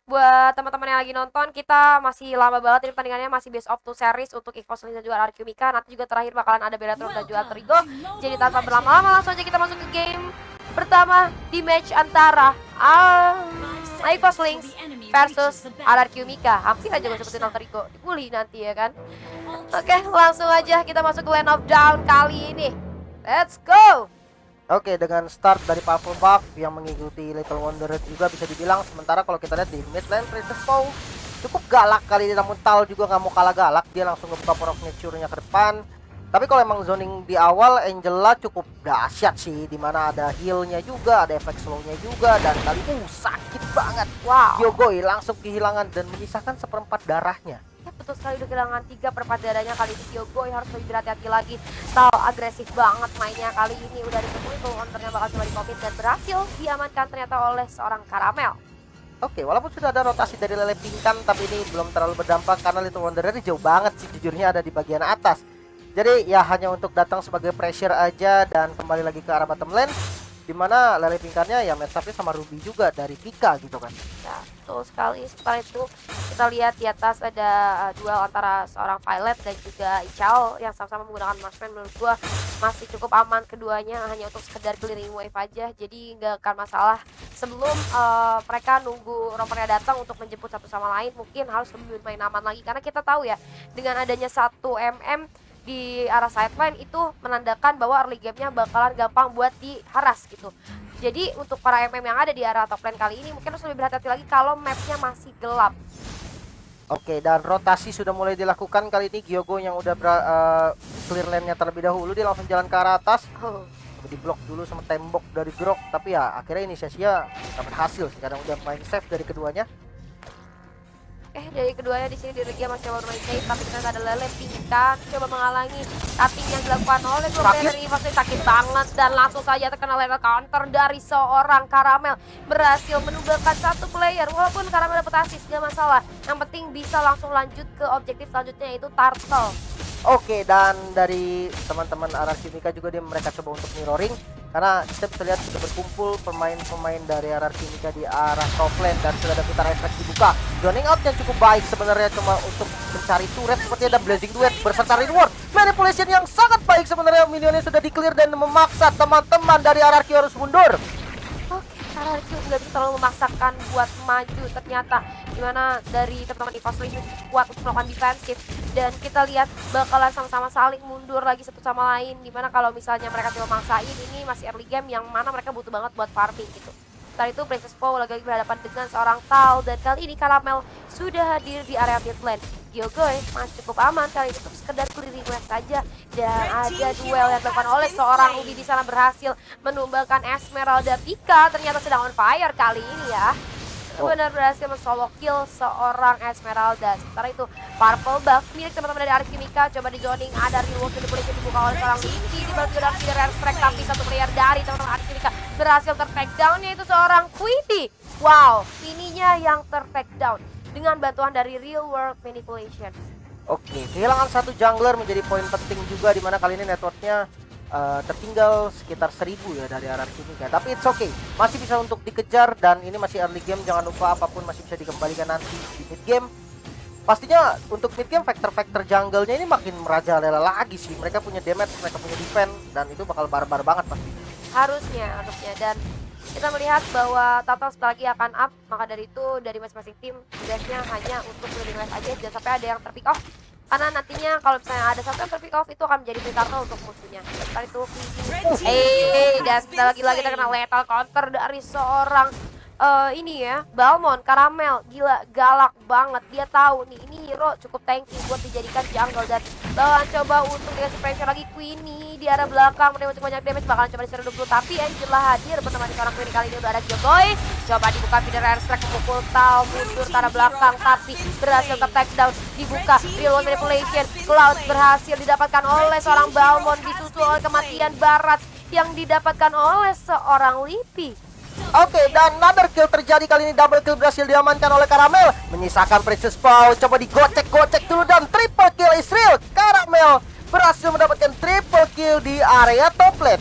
buat teman-teman yang lagi nonton, kita masih lama banget ini pertandingannya, masih best of 2 series untuk EVOS Link dan juga RRQ Mika. Nanti juga terakhir bakalan ada Bellatrix dan juga Alter Ego. Jadi tanpa berlama-lama langsung aja kita masuk ke game pertama di match antara EVOS Link versus RRQ Mika. Hampir aja gue sebutin Alter Ego dibully nanti ya kan. Oke, langsung aja kita masuk ke lane of down kali ini. Let's go. Oke, dengan start dari Purple Buff yang mengikuti Little Wonder juga bisa dibilang. Sementara kalau kita lihat di mid lane, Princess Pow cukup galak kali ini, namun Tal juga nggak mau kalah galak. Dia langsung ngebuka Power of Nature-nya ke depan. Tapi kalau emang zoning di awal, Angela cukup dahsyat sih, dimana ada heal-nya juga, ada efek slow-nya juga, dan kali sakit banget. Wow. Yogoi langsung kehilangan dan menyisakan seperempat darahnya. Ya, betul sekali, udah kehilangan 3/4 darahnya. Kali ini Yogoi harus lebih berhati-hati lagi. Tal agresif banget mainnya kali ini, udah ditemuin tuh counternya bakal coba di-commit dan berhasil diamankan ternyata oleh seorang Karamel. Oke, walaupun sudah ada rotasi dari Lele Pingkan, tapi ini belum terlalu berdampak karena Little Wonder ini jauh banget sih, jujurnya ada di bagian atas. Jadi ya hanya untuk datang sebagai pressure aja dan kembali lagi ke arah bottom lane, dimana Lele Pingkannya ya match up-nya sama Ruby juga dari Pika gitu kan. Ya, betul sekali. Setelah itu kita lihat di atas ada duel antara seorang Violet dan juga Ichao yang sama-sama menggunakan marksman. Menurut gua masih cukup aman keduanya, hanya untuk sekedar clearing wave aja, jadi nggak akan masalah. Sebelum mereka nunggu ropernya datang untuk menjemput satu sama lain, mungkin harus lebih main aman lagi, karena kita tahu ya dengan adanya 1 mm di arah sideline itu menandakan bahwa early game-nya bakalan gampang buat diharas gitu. Jadi untuk para MM yang ada di arah top lane kali ini mungkin harus lebih berhati-hati lagi kalau mapnya masih gelap. Oke, dan rotasi sudah mulai dilakukan kali ini. Gyogo yang udah clear lane-nya terlebih dahulu, dia langsung jalan ke arah atas. Diblok dulu sama tembok dari Grok, tapi ya akhirnya inisiasinya nggak berhasil sih, karena udah main safe dari keduanya. Dari keduanya di sini Regia masih coba bermain safe, tapi ternyata ada Lele Pingkan coba menghalangi cutting yang dilakukan oleh dua player dari EVOS. Sakit banget dan langsung saja terkena lethal counter dari seorang Karamel, berhasil menunggalkan satu player. Walaupun Karamel dapat assist gak masalah, yang penting bisa langsung lanjut ke objektif selanjutnya, yaitu Turtle. Oke, dan dari teman-teman RRQ Mika juga mereka coba untuk mirroring, karena kita bisa lihat sudah berkumpul pemain-pemain dari RRQ Mika di arah top lane dan sudah ada putar efek dibuka. Zoning out yang cukup baik sebenarnya, cuma untuk mencari turret seperti ada Blazing Duet berserta reward. Manipulation yang sangat baik sebenarnya, minionnya sudah di-clear dan memaksa teman-teman dari RRQ harus mundur. Oke, RRQ nggak bisa terlalu memaksakan buat maju ternyata, dimana dari teman-teman EVOS ini kuat untuk melakukan defensif, dan kita lihat bakalan sama-sama saling mundur lagi satu sama lain, dimana kalau misalnya mereka coba maksain, ini masih early game yang mana mereka butuh banget buat farming gitu. Setelah itu Princess Pow lagi berhadapan dengan seorang Tal, dan kali ini Karamel sudah hadir di area mid lane. Yogoi masih cukup aman kali ini untuk sekedar clearing wave saja, dan ada duel yang dilakukan oleh seorang Ubi di sana, berhasil menumbangkan Esmeralda. Pika ternyata sedang on fire kali ini ya, benar berhasil men-solo kill seorang Esmeralda. Sementara itu Purple Buff milik teman-teman dari RRQ Mika coba di zoning, ada reward manipulation dibuka oleh seorang Licky, dibantu dengan rare strike, tapi satu player dari teman-teman RRQ Mika berhasil ter-take down, yaitu seorang Quitty. Wow, ininya yang ter-take down dengan bantuan dari real world manipulation. Oke, kehilangan satu jungler menjadi poin penting juga, dimana kali ini networknya tertinggal sekitar 1000 ya dari RRQ Mika. Tapi it's okay, masih bisa untuk dikejar, dan ini masih early game, jangan lupa apapun masih bisa dikembalikan nanti di mid game. Pastinya untuk mid game faktor-faktor jungle-nya ini makin merajalela lagi sih. Mereka punya damage, mereka punya defense, dan itu bakal barbar banget pasti. Harusnya, dan kita melihat bahwa Turtle sebentar lagi akan up, maka dari itu dari masing-masing tim tugasnya hanya untuk clearing wave aja, jangan sampai ada yang terpick off, karena nantinya kalau misalnya ada satu yang terpick off itu akan menjadi free Turtle untuk musuhnya. Setelah itu dan sebentar lagi kita kena lethal counter dari seorang ini ya, Balmond. Karamel gila galak banget, dia tahu nih ini hero cukup tanky buat dijadikan jungle, dan bakalan coba untuk dikasih pressure lagi. Queenie di arah belakang menerima cukup banyak damage, bakalan coba diserang dulu, tapi Angela hadir bersama seorang Queenie. Kali ini udah ada Yogoi, coba dibuka feeder air strike, memukul Tal mundur ke arah belakang, tapi berhasil ke take down, dibuka real world manipulation. Cloud berhasil didapatkan oleh seorang Balmond, disusul oleh kematian Barat yang didapatkan oleh seorang Lippy. Oke, dan another kill terjadi kali ini, double kill berhasil diamankan oleh Karamel, menyisakan Princess Pow. Coba digocek-gocek dulu dan triple kill Israel. Karamel berhasil mendapatkan triple kill di area top lane.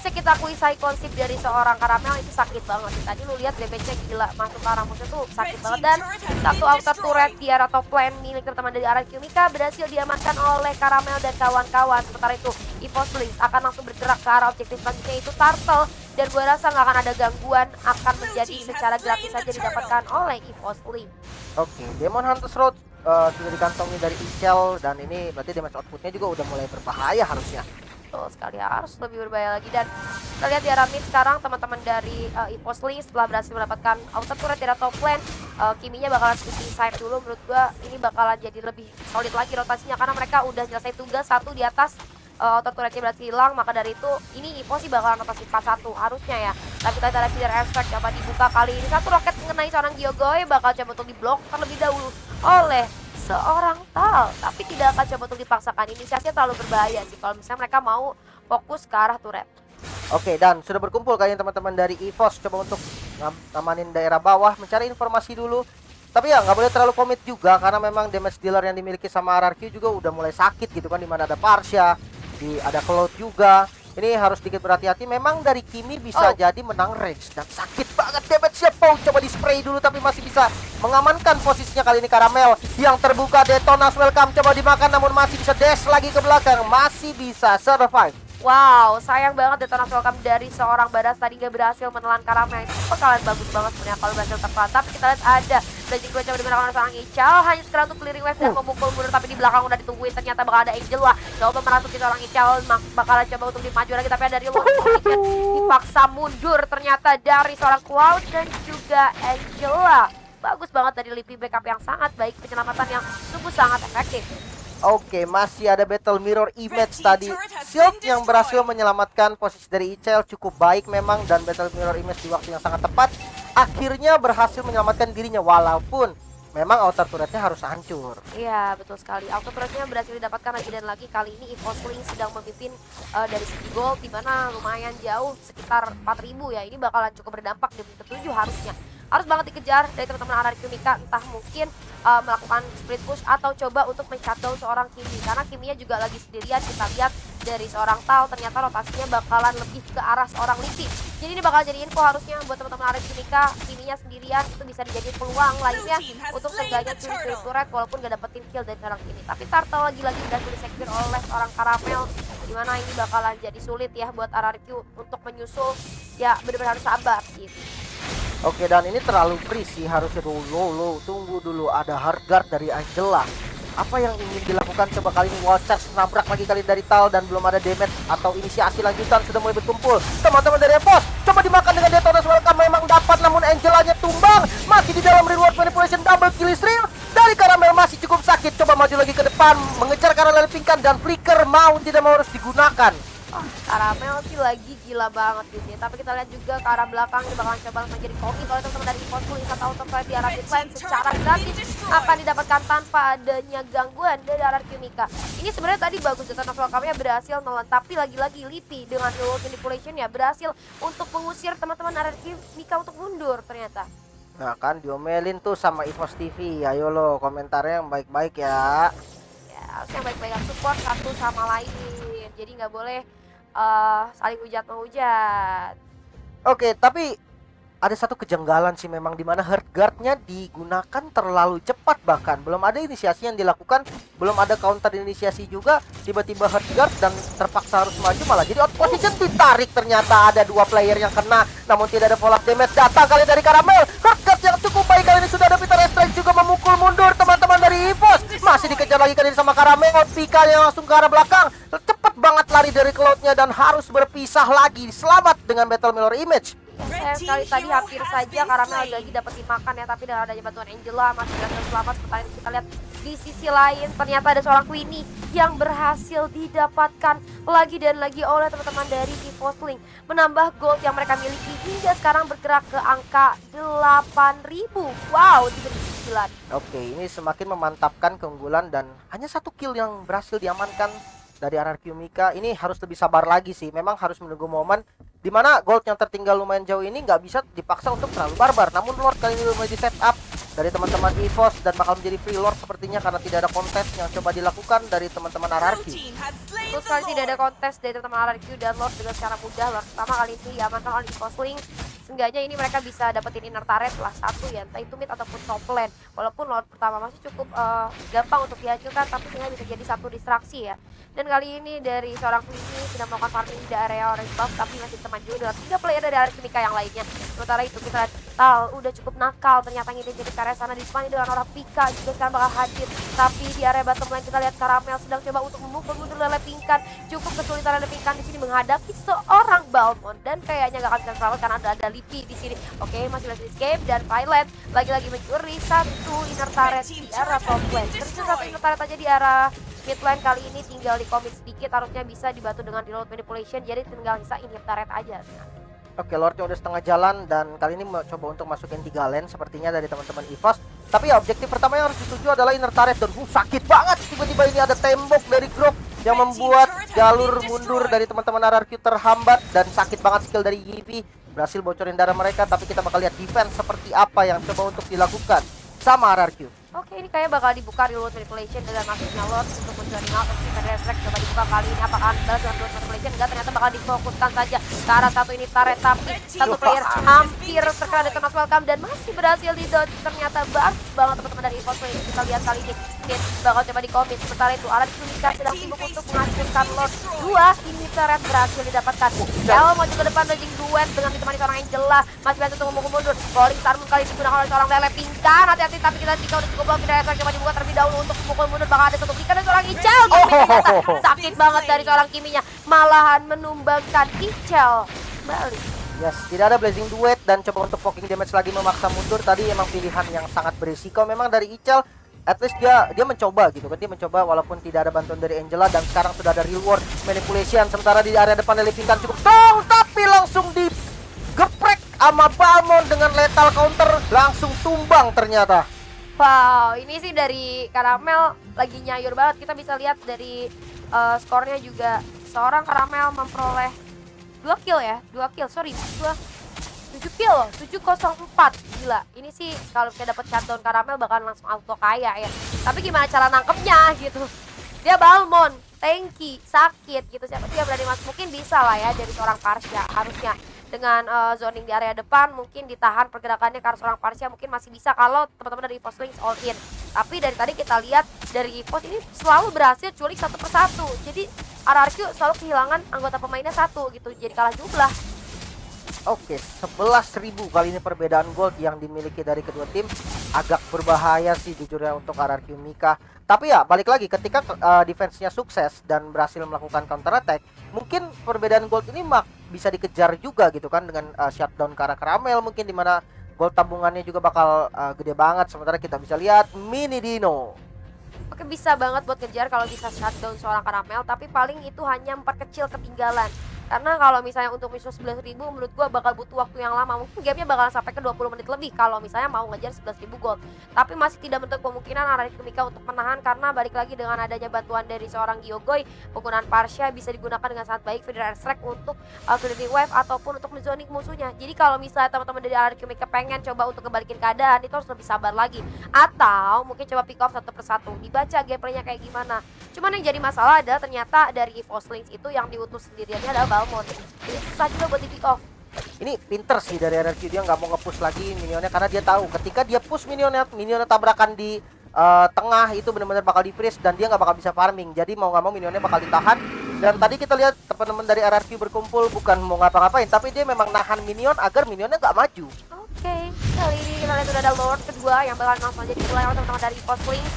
bisa kita akui konsep dari seorang Karamel itu sakit banget sih. Tadi lu lihat damage-nya gila, masuk ke arah musuh tuh sakit banget. Dan satu outer turret di arah top lane milik teman-teman dari arah Kumika berhasil diamankan oleh Karamel dan kawan-kawan. Sementara itu EVOS Lynx akan langsung bergerak ke arah objektif selanjutnya itu Turtle, dan gue rasa nggak akan ada gangguan, akan menjadi secara gratis saja didapatkan oleh EVOS Lynx. Oke, Demon Hunters Road sudah dikantongi dari Ichel, dan ini berarti damage outputnya juga udah mulai berbahaya harusnya. Betul sekali, harus lebih berbahaya lagi. Dan kita lihat di arah mid sekarang teman-teman dari EVOS Lynx setelah berhasil mendapatkan auto turret di arah top lane, Kiminya bakalan switching side dulu. Menurut gua ini bakalan jadi lebih solid lagi rotasinya karena mereka udah selesai tugas satu di atas. Auto turretnya berhasil hilang, maka dari itu ini EVOS sih bakalan rotasi 4-1 harusnya ya. Tapi kita ada feeder effect dapat dibuka kali ini. Satu roket mengenai seorang Gyogoy, bakal coba untuk diblok terlebih dahulu oleh seorang Tal, tapi tidak akan coba untuk dipaksakan. Inisiasinya terlalu berbahaya sih kalau misalnya mereka mau fokus ke arah turret. Oke, dan sudah berkumpul kayaknya teman-teman dari EVOS coba untuk ngamanin daerah bawah, mencari informasi dulu. Tapi ya nggak boleh terlalu komit juga karena memang damage dealer yang dimiliki sama RRQ juga udah mulai sakit gitu kan, dimana ada Parsha, ada Cloud juga. Ini harus sedikit berhati-hati. Memang dari Kimi bisa jadi menang range dan sakit banget damage-nya. Pau coba di spray dulu tapi masih bisa mengamankan posisinya kali ini. Karamel yang terbuka, Detonas welcome coba dimakan namun masih bisa dash lagi ke belakang, masih bisa survive. Wow, sayang banget Detonas welcome dari seorang Baras tadi gak berhasil menelan Karamel. Itu bakalan bagus banget sebenarnya kalau berhasil terpelan. Tapi kita lihat ada Blazing Blade coba digunakan oleh seorang Ichal, hanya sekedar untuk clearing wave dan memukul mundur. Tapi di belakang udah ditungguin, ternyata bakal ada Angel lah. Coba merasuki seorang Ichal, bakalan coba untuk dimaju lagi. Tapi ada reload dipaksa mundur ternyata dari seorang Cloud dan juga Angela. Bagus banget dari Lippy, backup yang sangat baik, penyelamatan yang sungguh sangat efektif. Oke, masih ada Battle Mirror Image tadi. Shield yang berhasil menyelamatkan posisi dari Ichel cukup baik memang, dan Battle Mirror Image di waktu yang sangat tepat akhirnya berhasil menyelamatkan dirinya walaupun memang outer turretnya harus hancur. Iya, betul sekali. Outer turretnya berhasil didapatkan lagi dan lagi. Kali ini EVOS Lynx sedang memimpin dari segi gold, dimana lumayan jauh, sekitar 4.000 ya. Ini bakalan cukup berdampak di menit ke-7 harusnya. Harus banget dikejar dari teman-teman RRQ Mika, entah mungkin melakukan split push atau coba untuk men-shutdown seorang Kimi. Karena Kiminya juga lagi sendirian, kita lihat dari seorang Tal, ternyata rotasinya bakalan lebih ke arah seorang Lippy. Jadi ini bakal jadi info harusnya buat teman-teman RRQ Mika, Kiminya sendirian itu bisa dijadiin peluang lainnya untuk seenggaknya curi turret walaupun gak dapetin kill dari seorang Kimi. Tapi Turtle lagi-lagi berhasil disecure oleh seorang Karamel, dimana ini bakalan jadi sulit ya buat RRQ untuk menyusul. Ya benar-benar harus sabar gitu. Oke, dan ini terlalu free sih, harusnya dulu tunggu dulu ada hard guard dari Angela. Apa yang ingin dilakukan coba kali ini? Wall charge nabrak lagi kali dari Tal dan belum ada damage atau inisiasi lanjutan, sudah mulai berkumpul. Teman-teman dari EVOS coba dimakan dengan Detonas welcome, memang dapat namun Angelanya tumbang. Masih di dalam reward manipulation, double kill stream dari Karamel masih cukup sakit. Coba maju lagi ke depan mengejar Karamel pingkan dan flicker mau tidak mau harus digunakan. Karamel sih lagi gila banget di sini. Tapi kita lihat juga ke arah belakang ini bakalan coba menjadi komit oleh teman-teman dari EVOS Lynx atau auto fight di arah midlane secara gratis akan didapatkan tanpa adanya gangguan dari RRQ Mika. Ini sebenarnya tadi bagus, Detonas welcome-nya berhasil nelen, tapi lagi-lagi Lippy dengan reload manipulation ya berhasil untuk mengusir teman-teman RRQ Mika untuk mundur ternyata. Nah kan diomelin tuh sama EVOS TV. Ayo lo komentarnya yang baik-baik ya. Ya harusnya baik-baik, support satu sama lain. Jadi nggak boleh saling hujat-menghujat. Oke, tapi ada satu kejanggalan sih memang, dimana hard guard-nya digunakan terlalu cepat, bahkan belum ada inisiasi yang dilakukan, belum ada counter inisiasi juga, tiba-tiba hard guard dan terpaksa harus maju, malah jadi out position ditarik. Ternyata ada dua player yang kena namun tidak ada follow up damage datang kali dari Karamel. Hard guard yang cukup baik kali ini, sudah ada Peter Strike juga memukul mundur teman-teman dari EVOS. Masih dikejar lagi kali ini sama Karamel, Pika yang langsung ke arah belakang, cepat banget lari dari Cloud-nya dan harus berpisah lagi. Selamat dengan Battle Mirror Image. Sayang sekali tadi hampir saja Karamel lagi dapat dimakan ya, tapi dengan adanya bantuan Angela masih berhasil selamat. Seperti kita lihat di sisi lain ternyata ada seorang Queenie yang berhasil didapatkan lagi dan lagi oleh teman-teman dari EVOS Lynx, menambah gold yang mereka miliki hingga sekarang bergerak ke angka 8.000. Wow, diberi 9. Oke, ini semakin memantapkan keunggulan dan hanya satu kill yang berhasil diamankan dari RRQ Mika. Ini harus lebih sabar lagi sih, memang harus menunggu momen dimana gold yang tertinggal lumayan jauh ini nggak bisa dipaksa untuk terlalu barbar. Namun Lord kali ini mulai di setup dari teman-teman EVOS dan bakal menjadi free lord sepertinya karena tidak ada kontes yang coba dilakukan dari teman-teman RRQ. Terus kali tidak ada kontes dari teman-teman RRQ dan Lord dengan secara mudah. Lord pertama kali ini diamankan oleh EVOS. Seenggaknya ini mereka bisa dapetin inner turret lah satu ya, entah itu mid ataupun top lane. Walaupun Lord pertama masih cukup gampang untuk dihancurkan, tapi sehingga bisa jadi satu distraksi ya. Dan kali ini dari seorang Queenie tidak melakukan farming di area orange buff, tapi masih teman juga dengan 3 player dari RRQ Mika yang lainnya. Sementara itu kita lihat Tal udah cukup nakal ternyata ngintip jadi area sana di depan dengan orang Pika juga sekarang bakal hadir. Tapi di area bottom lane kita lihat Karamel sedang coba untuk memukul mundur Lele Pinkan. Cukup kesulitan Lele Pinkan di sini menghadapi seorang Balmond dan kayaknya gak akan bisa selamat karena ada Lipi di sini. Oke, masih bisa escape dan Violet lagi-lagi mencuri satu inner turret di arah top lane. Terus satu inner turret aja di arah mid lane kali ini tinggal di commit sedikit, harusnya bisa dibantu dengan reload manipulation, jadi tinggal sisa inner turret aja. Oke, Lordnya udah setengah jalan dan kali ini coba untuk masukin 3 lane sepertinya dari teman-teman EVOS. Tapi ya objektif pertama yang harus dituju adalah inner turret dan sakit banget tiba-tiba ini ada tembok dari Grok yang membuat jalur mundur dari teman-teman RRQ terhambat dan sakit banget skill dari Yivi berhasil bocorin darah mereka. Tapi kita bakal lihat defense seperti apa yang coba untuk dilakukan sama RRQ. Oke, ini kayaknya bakal dibuka reload manipulation dengan masuknya Lord untuk mencuri out. Tapi kita refleks coba dibuka kali ini apakah balas dengan reload manipulation? Enggak, ternyata bakal difokuskan saja ke arah satu ini turret, tapi satu player hampir terkena detonas welcome dan masih berhasil di dodge. Ternyata bagus banget teman-teman dari EVOS. Kita lihat kali ini Kit bakal coba di-commit. Sementara itu RRQ Mika sedang sibuk untuk menghancurkan Lord. 2 ini turret berhasil didapatkan. El mau juga depan dodging duet dengan ditemani seorang Angela. Masih bisa untuk memukul mundur. Calling Starmoon kali digunakan oleh seorang Lele Pinkan. Hati-hati, tapi kita Tika udah cukup blok. Kita coba dibuka terlebih dahulu untuk memukul mundur. Bakal ada satu Ika dan seorang Ichel. Sakit banget dari seorang Kiminya. Malahan menumbangkan Ichel balik. Yes, tidak ada blazing duet dan coba untuk poking damage lagi memaksa mundur. Tadi emang pilihan yang sangat berisiko memang dari Ichel. At least dia mencoba gitu kan, dia mencoba walaupun tidak ada bantuan dari Angela dan sekarang sudah ada reward manipulation. Sementara di area depan Lele Pinkan cukup strong tapi langsung digeprek sama Balmond dengan lethal counter, langsung tumbang ternyata. Wow, ini sih dari Karamel lagi nyayur banget. Kita bisa lihat dari skornya juga seorang Karamel memperoleh 2 kill ya, 2 kill, sorry, 7 kill, 704. Gila, ini sih kalau kita dapat shutdown Karamel bakal langsung auto kaya ya. Tapi gimana cara nangkepnya gitu. Dia Balmond, tanky, sakit gitu. Siapa dia berani masuk? Mungkin bisa lah ya dari seorang Parsha harusnya. Dengan zoning di area depan mungkin ditahan pergerakannya karena seorang Parsha mungkin masih bisa kalau teman-teman dari EVOS Link all in. Tapi dari tadi kita lihat dari EVOS ini selalu berhasil culik satu persatu. Jadi RRQ selalu kehilangan anggota pemainnya satu gitu. Jadi kalah jumlah. Oke, 11.000 kali ini perbedaan gold yang dimiliki dari kedua tim. Agak berbahaya sih jujurnya untuk RRQ Mika. Tapi ya balik lagi ketika defense-nya sukses dan berhasil melakukan counter attack, mungkin perbedaan gold ini bisa dikejar juga gitu kan dengan shutdown ke arah Karamel mungkin, dimana gold tabungannya juga bakal gede banget. Sementara kita bisa lihat Mini Dino. Oke, bisa banget buat ngejar kalau bisa shutdown seorang Karamel, tapi paling itu hanya memperkecil ketinggalan. Karena kalau misalnya untuk musuh 11.000 menurut gua bakal butuh waktu yang lama. Mungkin gapnya bakalan sampai ke 20 menit lebih kalau misalnya mau ngejar 11.000 gold. Tapi masih tidak menutup kemungkinan RRQ Mika untuk menahan karena balik lagi dengan adanya bantuan dari seorang Gyogoy, penggunaan Parsha bisa digunakan dengan sangat baik Federal Strike untuk clearing wave ataupun untuk menzoning musuhnya. Jadi kalau misalnya teman-teman dari RRQ Mika pengen coba untuk kebalikin keadaan, itu harus lebih sabar lagi. Atau mungkin coba pick off satu persatu, dibaca gameplaynya kayak gimana. Cuman yang jadi masalah adalah ternyata dari EVOS Link itu yang diutus sendiriannya adalah Balmond. Jadi susah juga buat di pick off. Ini pinter sih dari RRQ, dia nggak mau nge-push lagi minionnya karena dia tahu ketika dia push minionnya tabrakan di tengah itu benar-benar bakal di-freeze dan dia nggak bakal bisa farming. Jadi mau nggak mau minionnya bakal ditahan. Dan tadi kita lihat teman-teman dari RRQ berkumpul bukan mau ngapa-ngapain, tapi dia memang nahan minion agar minionnya nggak maju. Oke, kali ini kita lihat udah ada Lord kedua yang bakal langsung jadi mulai oleh teman-teman dari EVOS Link.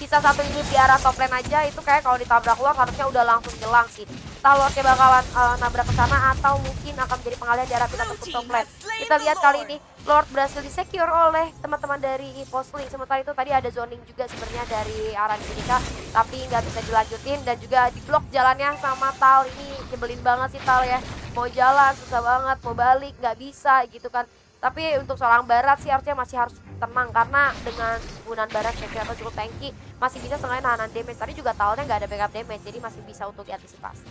Sisa satu ini di arah top lane aja, itu kayak kalau ditabrak uang harusnya udah langsung jelang sih. Entah Lordnya bakalan nabrak ke sana atau mungkin akan menjadi pengalihan di arah kita untuk top lane. Kita lihat kali ini Lord berhasil disecure oleh teman-teman dari EVOS Link. Sementara itu tadi ada zoning juga sebenarnya dari arah Mika, tapi nggak bisa dilanjutin dan juga diblok jalannya sama Tal. Ini nyebelin banget sih Tal ya. Mau jalan susah banget, mau balik nggak bisa gitu kan. Tapi untuk seorang Barat sih harusnya masih harus tenang karena dengan penggunaan Barat yang atau cukup tanky masih bisa setengahnya nahan damage. Tadi juga Talnya nggak ada backup damage, jadi masih bisa untuk diantisipasi.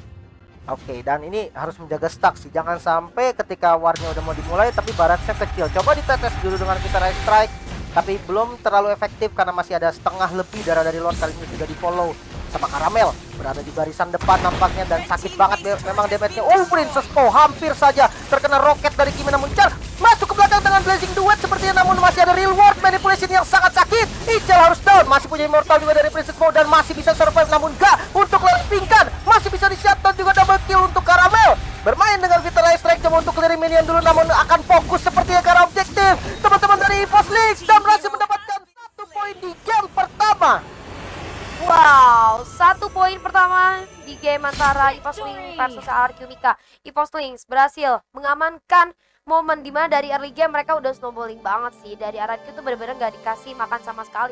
Oke, dan ini harus menjaga stack sih. Jangan sampai ketika warnya udah mau dimulai tapi Baratnya kecil. Coba ditetes dulu dengan Federal Strike tapi belum terlalu efektif karena masih ada setengah lebih darah dari Lord. Kali ini sudah di follow sama Karamel, berada di barisan depan nampaknya, dan sakit banget memang damage-nya. Oh, Princess Po hampir saja terkena roket dari Kimi, namun Char masuk ke belakang dengan Blazing Duet sepertinya, namun masih ada real world manipulation yang sangat sakit. Ichel harus down, masih punya immortal juga dari Princess Po dan masih bisa survive, namun gak untuk lempingkan, masih bisa di shutdown juga. Double kill untuk Karamel, bermain dengan Vitalize Strike coba untuk clearing minion dulu, namun akan fokus sepertinya ke arah objektif. Teman-teman dari EVOS League dan berhasil mendapatkan 1 poin di game pertama. Wow, 1 poin pertama di game antara EVOS Lynx versus RRQ Mika. EVOS Lynx berhasil mengamankan momen dimana dari early game mereka udah snowballing banget sih. Dari RRQ tuh bener-bener gak dikasih makan sama sekali.